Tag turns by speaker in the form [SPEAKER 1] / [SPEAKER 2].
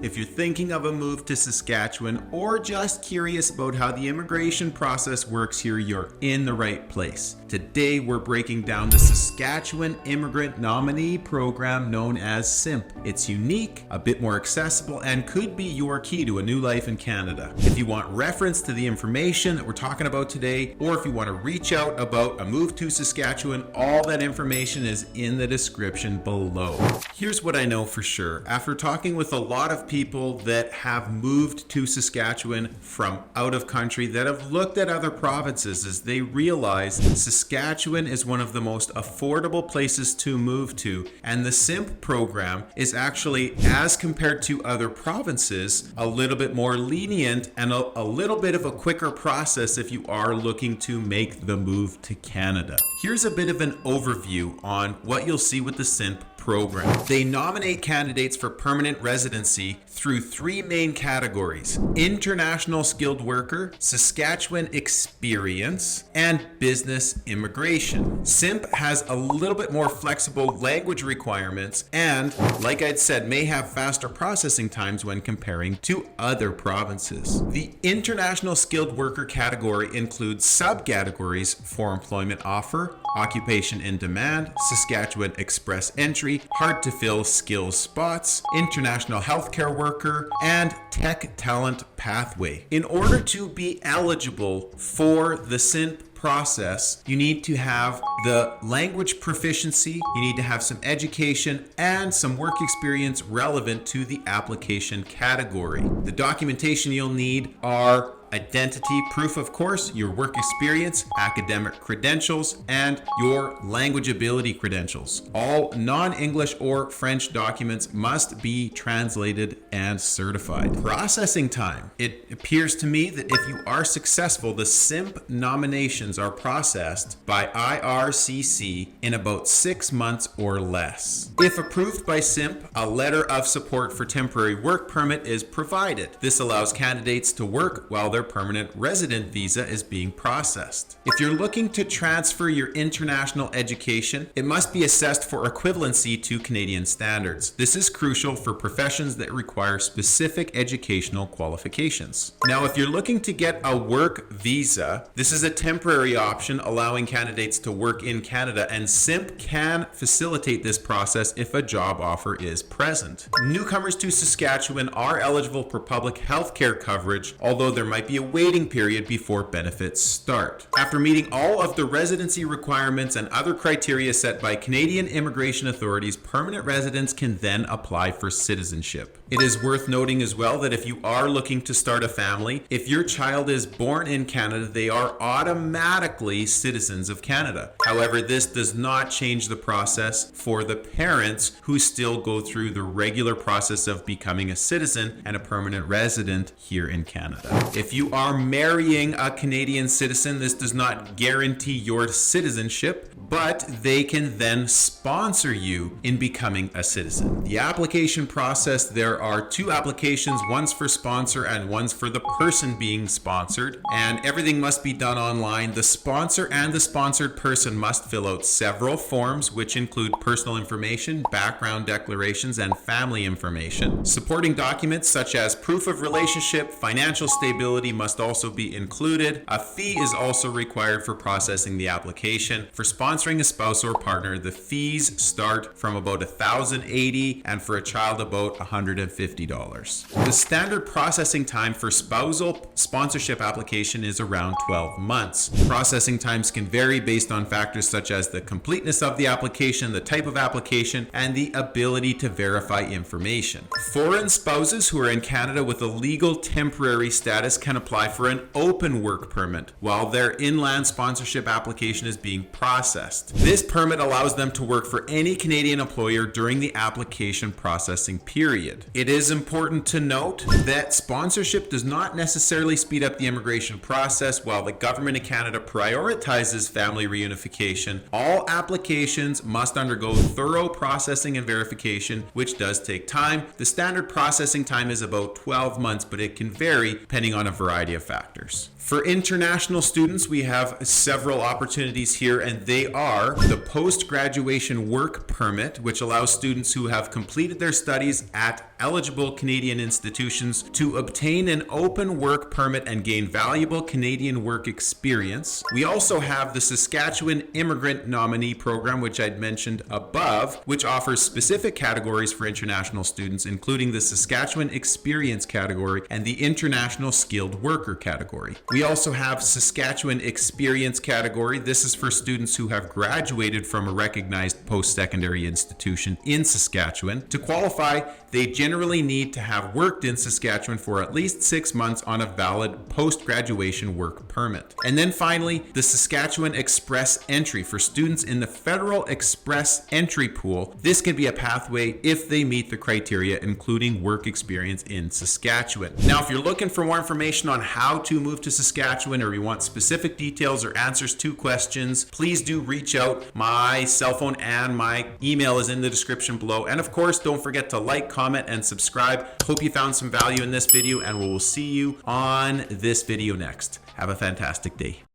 [SPEAKER 1] If you're thinking of a move to Saskatchewan or just curious about how the immigration process works here, you're in the right place. Today, we're breaking down the Saskatchewan Immigrant Nominee Program known as SIMP. It's unique, a bit more accessible, and could be your key to a new life in Canada. If you want reference to the information that we're talking about today, or if you want to reach out about a move to Saskatchewan, all that information is in the description below. Here's what I know for sure. After talking with a lot of people that have moved to Saskatchewan from out of country that have looked at other provinces, as they realize Saskatchewan is one of the most affordable places to move to, and the SIMP program is actually, as compared to other provinces, a little bit more lenient and a little bit of a quicker process if you are looking to make the move to Canada. Here's a bit of an overview on what you'll see with the SIMP program. They nominate candidates for permanent residency through three main categories: international skilled worker, Saskatchewan experience, and business immigration. SIMP has a little bit more flexible language requirements and, like I'd said, may have faster processing times when comparing to other provinces. The international skilled worker category includes subcategories for employment offer, occupation in demand, Saskatchewan express entry, hard to fill skills spots, international healthcare worker, and tech talent pathway. In order to be eligible for the SIMP process, you need to have the language proficiency, you need to have some education, and some work experience relevant to the application category. The documentation you'll need are identity proof, of course, your work experience, academic credentials, and your language ability credentials. All non-English or French documents must be translated and certified. Processing time. It appears to me that if you are successful, the SIMP nominations are processed by IRCC in about 6 months or less. If approved by SIMP, a letter of support for temporary work permit is provided. This allows candidates to work while their permanent resident visa is being processed. If you're looking to transfer your international education, it must be assessed for equivalency to Canadian standards. This is crucial for professions that require specific educational qualifications. Now, if you're looking to get a work visa, this is a temporary option allowing candidates to work in Canada, and SIMP can facilitate this process if a job offer is present. Newcomers to Saskatchewan are eligible for public health care coverage, although there might be a waiting period before benefits start. After meeting all of the residency requirements and other criteria set by Canadian immigration authorities, permanent residents can then apply for citizenship. It is worth noting as well that if you are looking to start a family, if your child is born in Canada, they are automatically citizens of Canada. However, this does not change the process for the parents who still go through the regular process of becoming a citizen and a permanent resident here in Canada. If you are marrying a Canadian citizen, this does not guarantee your citizenship, but they can then sponsor you in becoming a citizen. The application process, there are two applications, one's for sponsor and one's for the person being sponsored, and everything must be done online. The sponsor and the sponsored person must fill out several forms, which include personal information, background declarations, and family information. Supporting documents such as proof of relationship, financial stability must also be included. A fee is also required for processing the application. For sponsoring a spouse or partner, the fees start from about $1,080 and for a child about $150. The standard processing time for spousal sponsorship application is around 12 months. Processing times can vary based on factors such as the completeness of the application, the type of application, and the ability to verify information. Foreign spouses who are in Canada with a legal temporary status can apply for an open work permit while their inland sponsorship application is being processed. This permit allows them to work for any Canadian employer during the application processing period. It is important to note that sponsorship does not necessarily speed up the immigration process. While the Government of Canada prioritizes family reunification, all applications must undergo thorough processing and verification, which does take time. The standard processing time is about 12 months, but it can vary depending on a variety of factors. For international students, we have several opportunities here, and they are the post-graduation work permit, which allows students who have completed their studies at eligible Canadian institutions to obtain an open work permit and gain valuable Canadian work experience. We also have the Saskatchewan Immigrant Nominee Program, which I'd mentioned above, which offers specific categories for international students, including the Saskatchewan Experience category and the International Skilled Worker category. We also have Saskatchewan Experience category. This is for students who have graduated from a recognized post-secondary institution in Saskatchewan. To qualify, they generally need to have worked in Saskatchewan for at least 6 months on a valid post-graduation work permit. And then finally, the Saskatchewan Express Entry for students in the Federal Express Entry Pool. This can be a pathway if they meet the criteria, including work experience in Saskatchewan. Now, if you're looking for more information on how to move to Saskatchewan, or you want specific details or answers to questions, please do reach out. My cell phone and my email is in the description below. And of course, don't forget to like, comment, and subscribe. Hope you found some value in this video, and we will see you on this video next. Have a fantastic day.